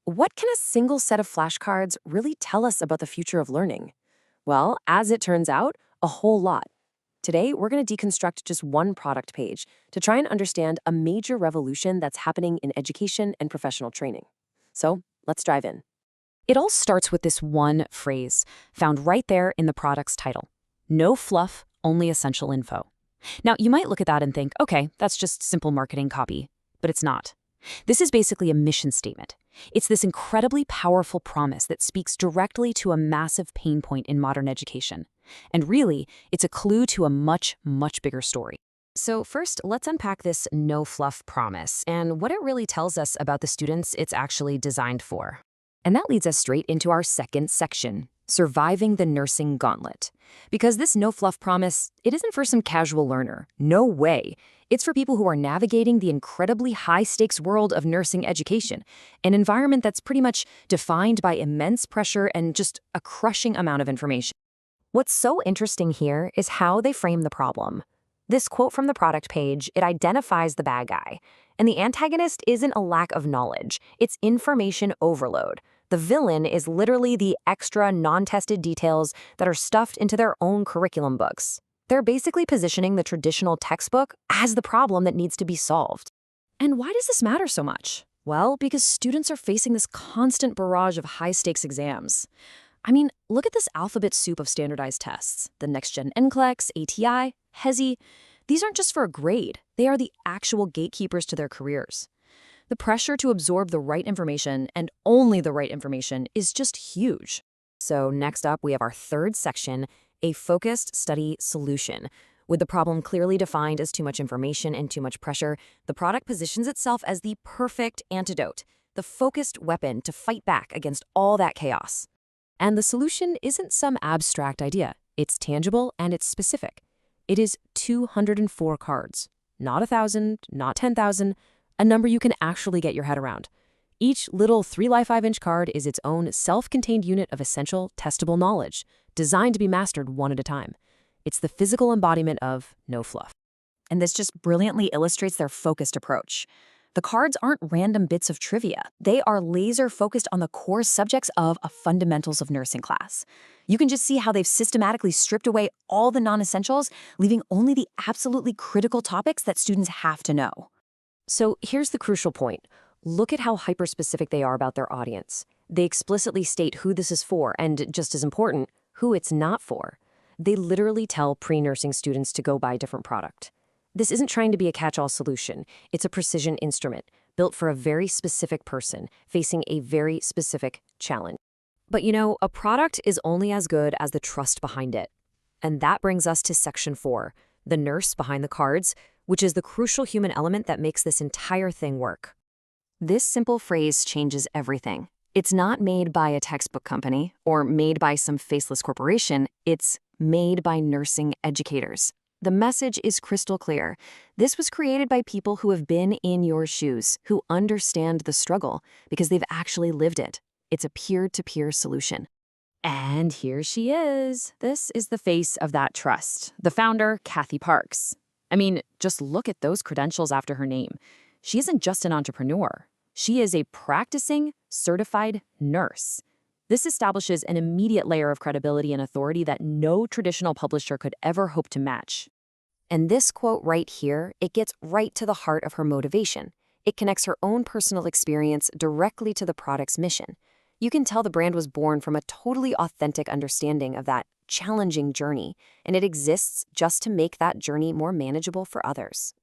What can a single set of flashcards really tell us about the future of learning? Well, as it turns out, a whole lot. Today, we're going to deconstruct just one product page to try and understand a major revolution that's happening in education and professional training. So, let's dive in. It all starts with this one phrase, found right there in the product's title. No fluff, only essential info. Now, you might look at that and think, okay, that's just simple marketing copy. But it's not. This is basically a mission statement. It's this incredibly powerful promise that speaks directly to a massive pain point in modern education. And really, it's a clue to a much, much bigger story. So first, let's unpack this no fluff promise and what it really tells us about the students it's actually designed for. And that leads us straight into our second section, surviving the nursing gauntlet. Because this no-fluff promise, it isn't for some casual learner. No way. It's for people who are navigating the incredibly high-stakes world of nursing education, an environment that's pretty much defined by immense pressure and just a crushing amount of information. What's so interesting here is how they frame the problem. This quote from the product page, it identifies the bad guy. And the antagonist isn't a lack of knowledge, it's information overload. The villain is literally the extra, non-tested details that are stuffed into their own curriculum books. They're basically positioning the traditional textbook as the problem that needs to be solved. And why does this matter so much? Well, because students are facing this constant barrage of high-stakes exams. I mean, look at this alphabet soup of standardized tests. The Next-Gen NCLEX, ATI, HESI. These aren't just for a grade. They are the actual gatekeepers to their careers. The pressure to absorb the right information, and only the right information, is just huge. So next up, we have our third section, a focused study solution. With the problem clearly defined as too much information and too much pressure, the product positions itself as the perfect antidote, the focused weapon to fight back against all that chaos. And the solution isn't some abstract idea. It's tangible and it's specific. It is 204 cards. Not 1,000, not 10,000, a number you can actually get your head around. Each little 3x5-inch card is its own self-contained unit of essential, testable knowledge, designed to be mastered one at a time. It's the physical embodiment of no fluff. And this just brilliantly illustrates their focused approach. The cards aren't random bits of trivia. They are laser-focused on the core subjects of a fundamentals of nursing class. You can just see how they've systematically stripped away all the non-essentials, leaving only the absolutely critical topics that students have to know. So here's the crucial point. Look at how hyper-specific they are about their audience. They explicitly state who this is for and, just as important, who it's not for. They literally tell pre-nursing students to go buy a different product. This isn't trying to be a catch-all solution. It's a precision instrument, built for a very specific person, facing a very specific challenge. But a product is only as good as the trust behind it. And that brings us to section 4, the nurse behind the cards, which is the crucial human element that makes this entire thing work. This simple phrase changes everything. It's not made by a textbook company or made by some faceless corporation. It's made by nursing educators. The message is crystal clear. This was created by people who have been in your shoes, who understand the struggle because they've actually lived it. It's a peer-to-peer solution. And here she is. This is the face of that trust. The founder, Kathy Parks. I mean, just look at those credentials after her name. She isn't just an entrepreneur. She is a practicing, certified nurse. This establishes an immediate layer of credibility and authority that no traditional publisher could ever hope to match. And this quote right here, it gets right to the heart of her motivation. It connects her own personal experience directly to the product's mission. You can tell the brand was born from a totally authentic understanding of that challenging journey, and it exists just to make that journey more manageable for others.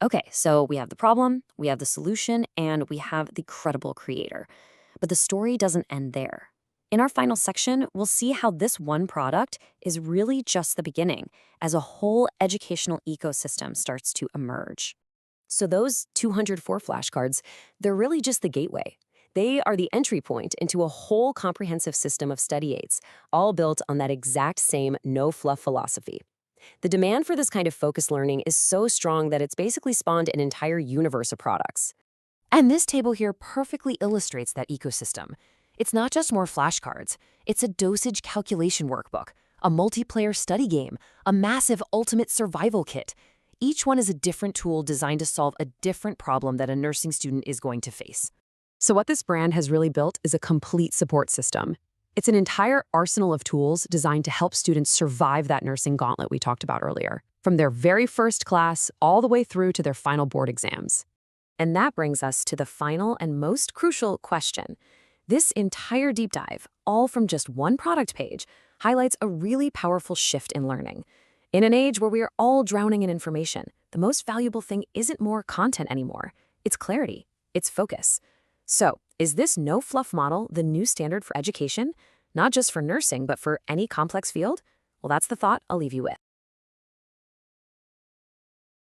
Okay, so we have the problem, we have the solution, and we have the credible creator. But the story doesn't end there. In our final section, we'll see how this one product is really just the beginning, as a whole educational ecosystem starts to emerge. So those 204 flashcards, they're really just the gateway. They are the entry point into a whole comprehensive system of study aids, all built on that exact same no-fluff philosophy. The demand for this kind of focused learning is so strong that it's basically spawned an entire universe of products. And this table here perfectly illustrates that ecosystem. It's not just more flashcards. It's a dosage calculation workbook, a multiplayer study game, a massive ultimate survival kit. Each one is a different tool designed to solve a different problem that a nursing student is going to face. So what this brand has really built is a complete support system. It's an entire arsenal of tools designed to help students survive that nursing gauntlet we talked about earlier, from their very first class all the way through to their final board exams. And that brings us to the final and most crucial question. This entire deep dive, all from just one product page, highlights a really powerful shift in learning. In an age where we are all drowning in information, the most valuable thing isn't more content anymore. It's clarity. It's focus. So, is this no-fluff model the new standard for education? Not just for nursing, but for any complex field? Well, that's the thought I'll leave you with.